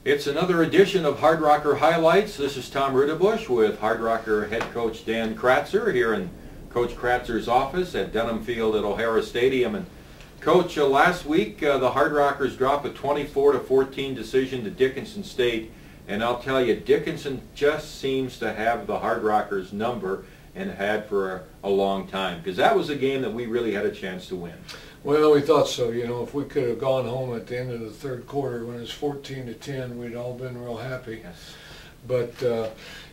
It's another edition of Hardrocker Highlights. This is Tom Rudebusch with Hardrocker head coach Dan Kratzer here in Coach Kratzer's office at Denham Field at O'Hara Stadium. And Coach, last week the Hardrockers dropped a 24-14 decision to Dickinson State, and I'll tell you, Dickinson just seems to have the Hardrockers number and had for a long time, because that was a game that we really had a chance to win. Well, we thought so. You know, if we could have gone home at the end of the third quarter when it was 14-10, we'd all been real happy. Yes. But,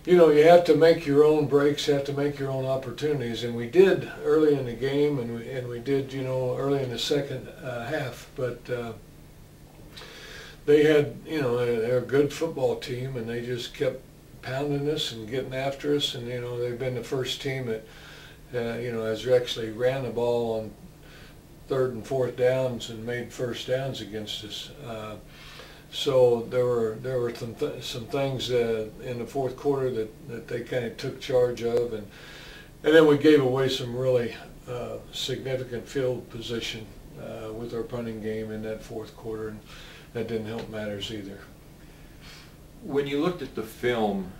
you know, you have to make your own breaks, you have to make your own opportunities, and we did early in the game, and we did, you know, early in the second half. But they had, you know, they're a good football team, and they just kept pounding us and getting after us. And, you know, they've been the first team that, you know, has actually ran the ball on third and fourth downs and made first downs against us. So there were some things in the fourth quarter that they kind of took charge of, and then we gave away some really significant field position with our punting game in that fourth quarter, and that didn't help matters either. When you looked at the film,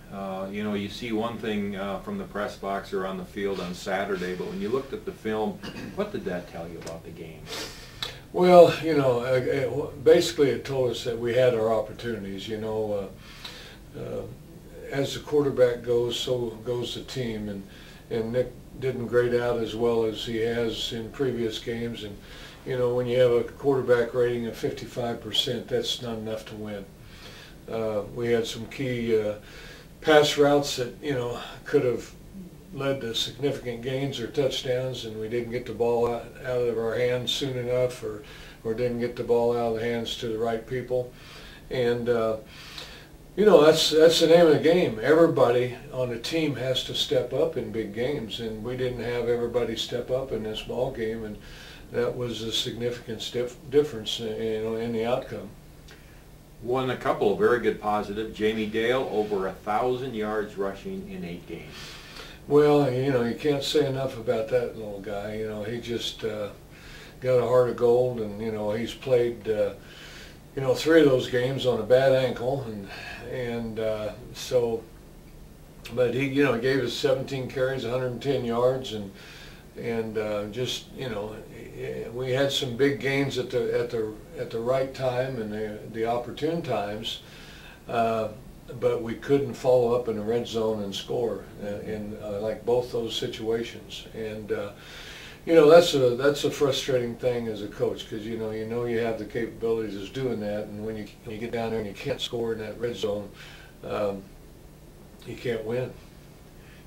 you know, you see one thing from the press box or on the field on Saturday, but when you looked at the film, what did that tell you about the game? Well, you know, basically it told us that we had our opportunities. You know, as the quarterback goes, so goes the team, and Nick didn't grade out as well as he has in previous games. And, you know, when you have a quarterback rating of 55%, that's not enough to win. We had some key pass routes that, you know, could have led to significant gains or touchdowns, and we didn't get the ball out of our hands soon enough, or didn't get the ball out of the hands to the right people. And you know, that's the name of the game. Everybody on the team has to step up in big games, and we didn't have everybody step up in this ball game, and that was a significant difference, you know, in the outcome. Won a couple of very good positive. Jamie Dale, over 1,000 yards rushing in 8 games. Well, you know, you can't say enough about that little guy. You know, he just got a heart of gold, and, you know, he's played, you know, 3 of those games on a bad ankle, and so, but he, you know, gave us 17 carries, 110 yards, and just, you know, we had some big gains at the right time and the opportune times, but we couldn't follow up in the red zone and score in like both those situations. And you know, that's a frustrating thing as a coach, because you know you have the capabilities of doing that, and when you get down there and you can't score in that red zone, you can't win.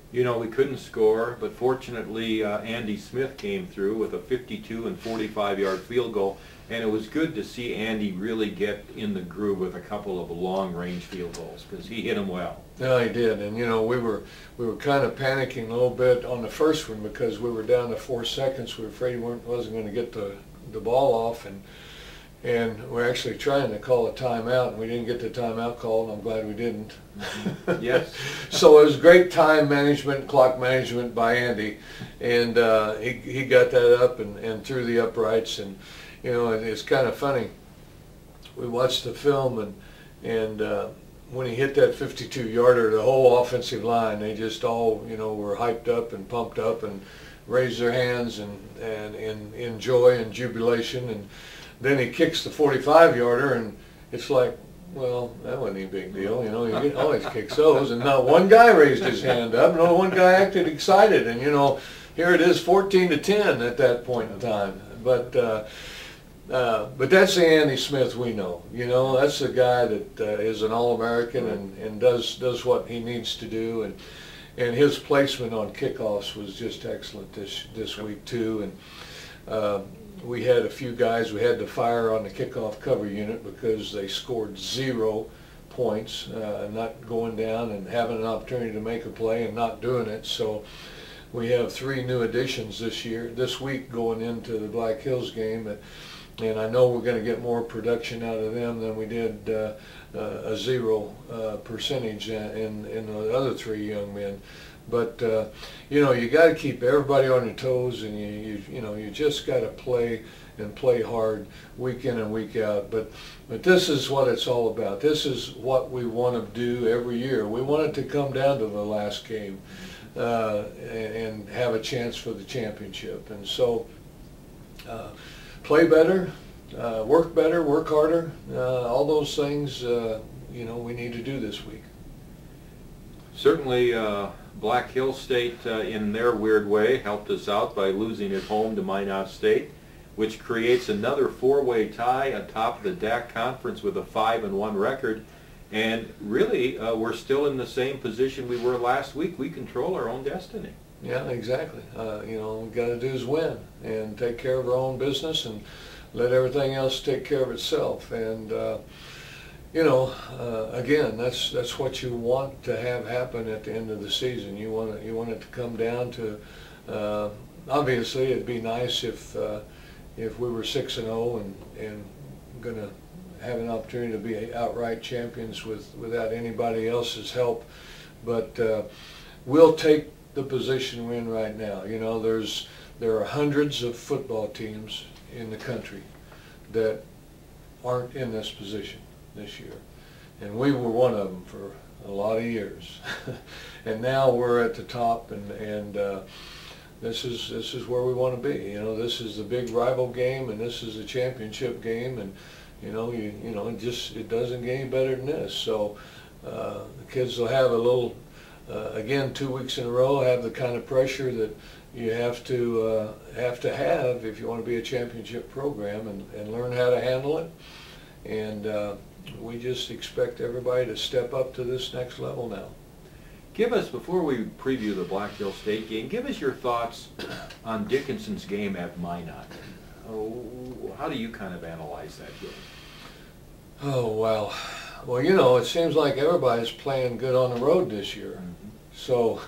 You know, we couldn't score, but fortunately Andy Smith came through with a 52 and 45-yard field goal, and it was good to see Andy really get in the groove with a couple of long-range field goals, because he hit them well. Yeah, he did. And you know, we were kind of panicking a little bit on the first one, because we were down to 4 seconds. We were afraid he wasn't going to get the ball off, and we're actually trying to call a timeout, and we didn't get the timeout called, and I'm glad we didn't. Mm-hmm. Yes. So it was great time management, clock management by Andy, and he got that up and through the uprights. And you know, it's kind of funny. We watched the film, and when he hit that 52-yarder, the whole offensive line, they just all, you know, were hyped up and pumped up and raised their hands and in joy and jubilation. And then he kicks the 45-yarder, and it's like, well, that wasn't any big deal. You know, he always kicks those, and not one guy raised his hand up. No one guy acted excited, and you know, here it is, 14-10 at that point in time. But that's the Andy Smith we know. You know, that's the guy that is an All-American and does what he needs to do, and his placement on kickoffs was just excellent this week too. And we had a few guys we had to fire on the kickoff cover unit because they scored 0 points, not going down and having an opportunity to make a play and not doing it. So we have 3 new additions this week going into the Black Hills game, and I know we're going to get more production out of them than we did a 0 percentage in the other 3 young men. But you know, you got to keep everybody on your toes, and you know, you just got to play and play hard week in and week out. But this is what it's all about. This is what we want to do every year. We want it to come down to the last game and have a chance for the championship. And so play better, work better, work harder, all those things we need to do this week. Certainly Black Hills State in their weird way helped us out by losing at home to Minot State, which creates another four-way tie atop the DAC conference with a 5-1 record. And really, we're still in the same position we were last week. We control our own destiny. Yeah, exactly. What we got to do is win and take care of our own business and let everything else take care of itself. And again, that's what you want to have happen at the end of the season. You want it to come down to. Obviously, it'd be nice if we were 6-0 and going to have an opportunity to be outright champions without anybody else's help. But we'll take the position we're in right now. There are hundreds of football teams in the country that aren't in this position this year, and we were one of them for a lot of years. And now we're at the top, and this is where we want to be. This is the big rival game, and this is a championship game, and it doesn't get any better than this. So the kids will have a little, again, 2 weeks in a row, have the kind of pressure that you have to have if you want to be a championship program, and learn how to handle it. And we just expect everybody to step up to this next level now. Give us, before we preview the Black Hills State game, give us your thoughts on Dickinson's game at Minot. How do you kind of analyze that game? Oh, well, it seems like everybody's playing good on the road this year. Mm-hmm. So,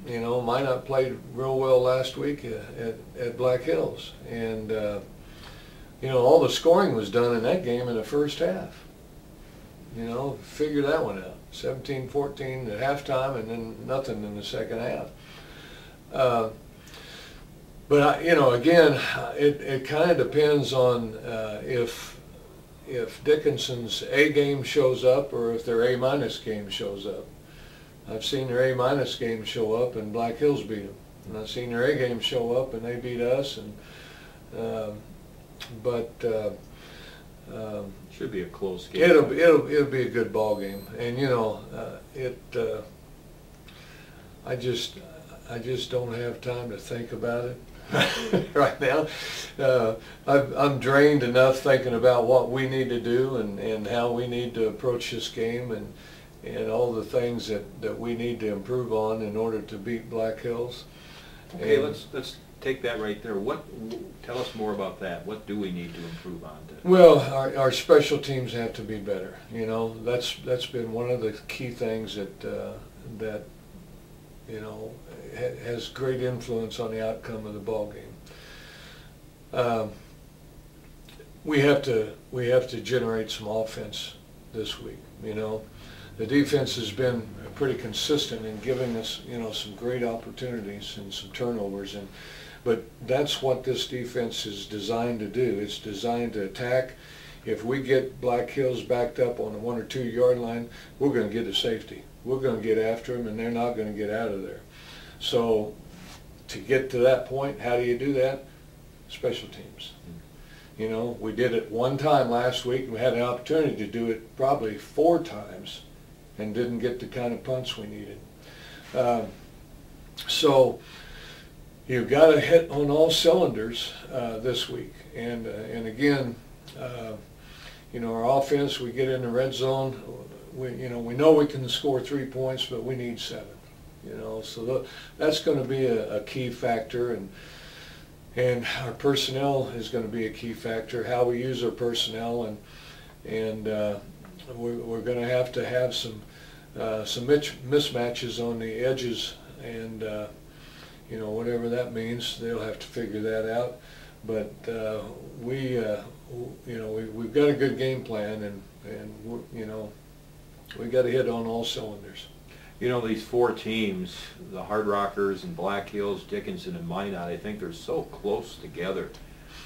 Minot played real well last week at Black Hills. And, all the scoring was done in that game in the first half. Figure that one out. 17-14 at halftime, and then nothing in the second half. But again, it kind of depends on if Dickinson's A game shows up or if their A- game shows up. I've seen their A- game show up and Black Hills beat them, and I've seen their A game show up and they beat us. And should be a close game. It'll be a good ball game, and I just don't have time to think about it right now. I'm drained enough thinking about what we need to do and how we need to approach this game and all the things that we need to improve on in order to beat Black Hills. Okay, let's take that right there. Tell us more about that. What do we need to improve on? Well, our special teams have to be better. That's been one of the key things that has great influence on the outcome of the ball game. We have to generate some offense this week. The defense has been pretty consistent in giving us some great opportunities and some turnovers, but that's what this defense is designed to do. It's designed to attack. If we get Black Hills backed up on the 1 or 2 yard line, we're going to get a safety. We're going to get after them, and they're not going to get out of there. So to get to that point, how do you do that? Special teams. We did it one time last week. We had an opportunity to do it probably 4 times and didn't get the kind of punts we needed. So you've got to hit on all cylinders this week. And again, our offense, we get in the red zone. We know we can score 3 points, but we need 7. So that's going to be a key factor, and our personnel is going to be a key factor. How we use our personnel, and we're going to have some mismatches on the edges, and whatever that means, they'll have to figure that out. But we've got a good game plan, and we got to hit on all cylinders. You know, these four teams, the Hardrockers and Black Hills, Dickinson and Minot, I think they're so close together.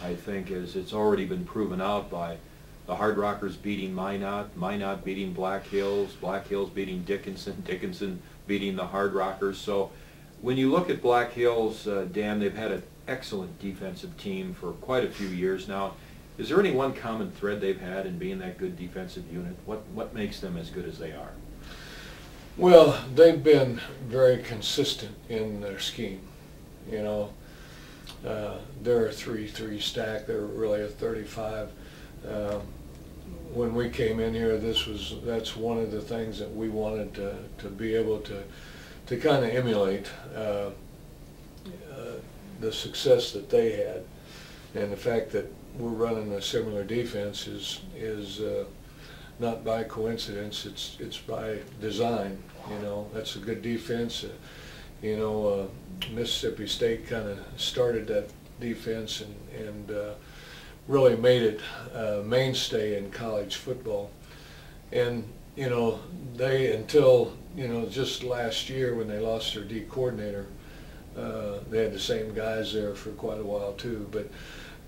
I think as it's already been proven out by the Hardrockers beating Minot, Minot beating Black Hills beating Dickinson, Dickinson beating the Hardrockers. So when you look at Black Hills, Dan, they've had an excellent defensive team for quite a few years now. Is there any one common thread they've had in being that good defensive unit? What makes them as good as they are? Well, they've been very consistent in their scheme. You know, they're a 3-3 stack. They're really a 35. When we came in here, that's one of the things that we wanted to be able to kind of emulate the success that they had, and the fact that we're running a similar defense is not by coincidence. It's by design. You know, that's a good defense. You know, Mississippi State kind of started that defense and really made it a mainstay in college football. And you know, until just last year when they lost their D coordinator, they had the same guys there for quite a while too. But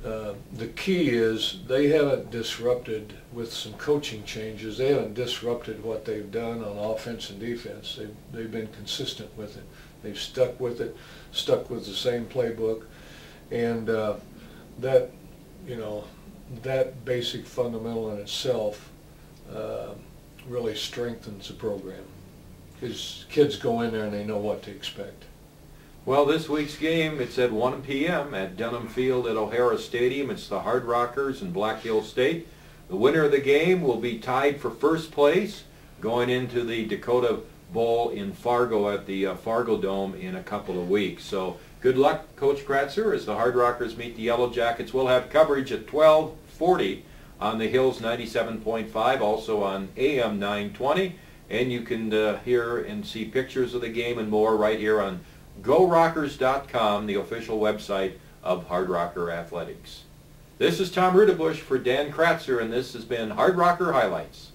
the key is they haven't disrupted with some coaching changes. They haven't disrupted what they've done on offense and defense. They've been consistent with it. They've stuck with it, stuck with the same playbook, and that basic fundamental in itself really strengthens the program, because kids go in there and they know what to expect. Well, this week's game, it's at 1 p.m. at Dunham Field at O'Hara Stadium. It's the Hardrockers and Black Hills State. The winner of the game will be tied for first place going into the Dakota Bowl in Fargo at the Fargo Dome in a couple of weeks. So good luck, Coach Kratzer, as the Hardrockers meet the Yellow Jackets. We'll have coverage at 12:40 on the Hills 97.5, also on AM 920. And you can hear and see pictures of the game and more right here on GoRockers.com, the official website of Hardrocker Athletics. This is Tom Rudebusch for Dan Kratzer, and this has been Hardrocker Highlights.